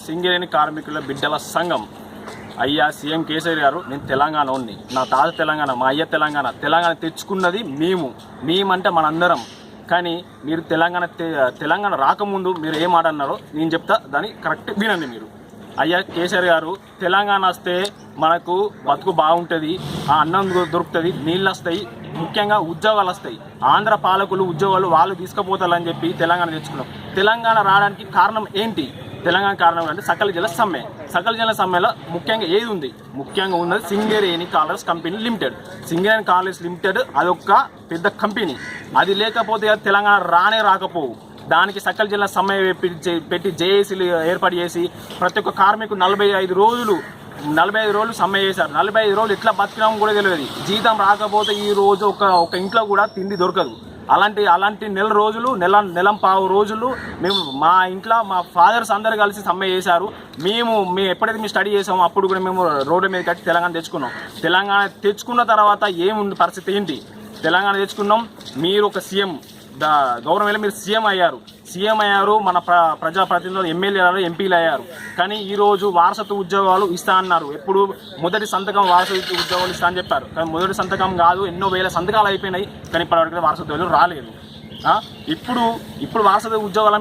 సింగరేణి కార్మికుల బిడ్డల సంఘం. అయ్యా సీఎం కేసీఆర్ గారు, నేను తెలంగాణ ఉంది, నా తాత తెలంగాణ, మా అయ్య తెలంగాణ తెచ్చుకున్నది మేమంటే మనందరం. కానీ మీరు తెలంగాణ రాకముందు మీరు ఏం మాట అన్నారో నేను చెప్తా, దాన్ని కరెక్ట్ వినండి మీరు. అయ్యా కేసీఆర్ గారు, తెలంగాణ వస్తే మనకు బతుకు బాగుంటుంది, ఆ అన్నం దొరుకుతుంది, నీళ్ళు వస్తాయి, ముఖ్యంగా ఉద్యోగాలు వస్తాయి. ఆంధ్ర పాలకులు ఉద్యోగాలు వాళ్ళు తీసుకుపోతారని చెప్పి తెలంగాణ తెచ్చుకున్నాం. తెలంగాణ రావడానికి కారణం ఏంటి? తెలంగాణ కారణం అంటే సకల జిల్లా సమ్మె. సకల జిల్లా సమ్మెలో ముఖ్యంగా ఏది ఉంది? ముఖ్యంగా ఉన్నది Singareni collieries company limited. Singareni collieries limited అదొక పెద్ద కంపెనీ. అది లేకపోతే తెలంగాణ రాకపోవు. దానికి సకల జిల్లా సమ్మె పెట్టి జేఏసీలు ఏర్పాటు చేసి ప్రతి ఒక్క కార్మికుడు 45 రోజులు సమ్మె చేశారు. 45 రోజులు ఎట్లా బతికినామో కూడా తెలియదు. జీతం రాకపోతే ఈ రోజు ఒక ఇంట్లో కూడా తిండి దొరకదు. అలాంటి నెలం పావు రోజులు మేము మా ఇంట్లో మా ఫాదర్స్ అందరు కలిసి సమ్మె చేశారు. మేము ఎప్పుడైతే మేము స్టడీ చేసామో అప్పుడు కూడా మేము రోడ్డు మీద కట్టి తెలంగాణ తెచ్చుకున్నాం. తెలంగాణ తెచ్చుకున్న తర్వాత ఏముంది పరిస్థితి ఏంటి? తెలంగాణ తెచ్చుకున్నాం, మీరు ఒక సీఎం గవర్నమెంట్లో మీరు సీఎం అయ్యారు, మన ప్రజాప్రతినిధులు ఎమ్మెల్యేలు ఎంపీలు అయ్యారు. కానీ ఈరోజు వారసత్వ ఉద్యోగాలు ఇస్తా అన్నారు. ఎప్పుడు మొదటి సంతకం వారసత్వ ఉద్యోగాలు ఇస్తా అని చెప్పారు. కానీ మొదటి సంతకం కాదు, ఎన్నో వేల సంతకాలు అయిపోయినాయి. కానీ ఇప్పటివరకు వారసత్వాలు రాలేదు. ఇప్పుడు వారసత్వ ఉద్యోగాలు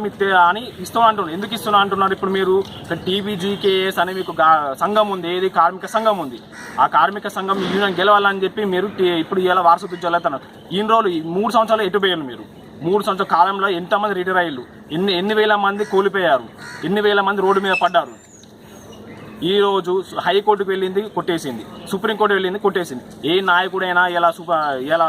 అని ఇస్తున్నా అంటున్నారు. ఎందుకు ఇస్తున్నా అంటున్నారు? ఇప్పుడు మీరు టీబీజీకేఎస్ అనే మీకు సంఘం ఉంది, ఏది కార్మిక సంఘం ఉంది. ఆ కార్మిక సంఘం యూనియన్ గెలవాలని చెప్పి మీరు ఇప్పుడు ఇలా వారసత్వ ఉద్యోగాలు అవుతున్నారు. ఈ రోజులు 3 సంవత్సరాలు ఎటు పోయారు మీరు? 3 సంవత్సరాల కాలంలో ఎంతమంది రిటైర్ అయ్యారు? ఎన్ని వేల మంది కోల్పోయారు? ఎన్ని వేల మంది రోడ్డు మీద పడ్డారు? ఈరోజు హైకోర్టుకు వెళ్ళింది, కొట్టేసింది. సుప్రీంకోర్టు వెళ్ళింది, కొట్టేసింది. ఏ నాయకుడైనా ఇలా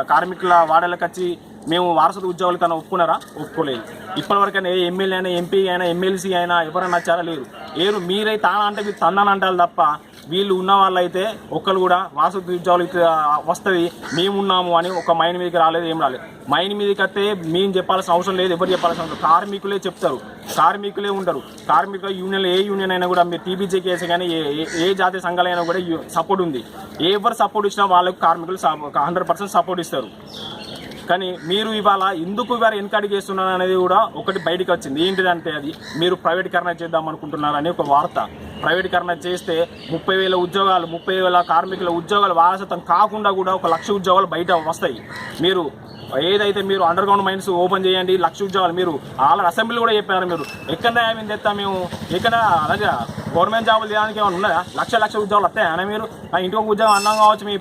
కార్మికుల వాడలకు వచ్చి మేము వారసత్వ ఉద్యోగాలు కన్నా ఒప్పుకున్నారా? ఒప్పుకోలేదు. ఇప్పటివరకైనా ఏ ఎమ్మెల్యే అయినా, ఎంపీ అయినా, ఎమ్మెల్సీ అయినా ఎవరైనా వచ్చారా? లేరు. మీరే తానా అంటే మీరు తందానంటారు తప్ప వీళ్ళు ఉన్న వాళ్ళు అయితే ఒక్కరు కూడా వారసత్వ ఉద్యోగాలు వస్తుంది మేమున్నాము అని ఒక మైండ్ మీదకి రాలేదు, ఏం రాలేదు. మైండ్ మీదకి వస్తే మేము చెప్పాల్సిన అవసరం లేదు, ఎవరు చెప్పాల్సిన అవసరం. కార్మికులే చెప్తారు, కార్మికులే ఉంటారు. కార్మికుల యూనియన్లు ఏ యూనియన్ అయినా కూడా మీరు టీబీజీకేఎస్ కానీ ఏ జాతీయ సంఘాలైనా కూడా సపోర్ట్ ఉంది. ఎవరు సపోర్ట్ ఇచ్చినా వాళ్ళకు కార్మికులు 100% సపోర్ట్ ఇస్తారు. కానీ మీరు ఇవాళ ఎందుకు వెనకడుగు చేస్తున్నారు అనేది కూడా ఒకటి బయటకు వచ్చింది. ఏంటిదంటే అది మీరు ప్రైవేటీకరణ చేద్దాం అనుకుంటున్నారని ఒక వార్త. ప్రైవేటీకరణ చేస్తే 30,000 ఉద్యోగాలు, 30,000 కార్మికుల ఉద్యోగాలు వారసత్వం కాకుండా కూడా 1,00,000 ఉద్యోగాలు బయట వస్తాయి. మీరు ఏదైతే మీరు అండర్ గ్రౌండ్ మైన్స్ ఓపెన్ చేయండి, 1,00,000 ఉద్యోగాలు. మీరు ఆల్రెడీ అసెంబ్లీ కూడా చెప్పారు. మీరు ఎక్కడ న్యాయం తెస్తా మేము ఎక్కడ అలాగే గవర్నమెంట్ జాబులు చేయడానికి ఏమైనా ఉన్నదా? లక్ష ఉద్యోగాలు వస్తాయా? మీరు ఇంటికి ఉద్యోగం అన్నం కావచ్చు, మీ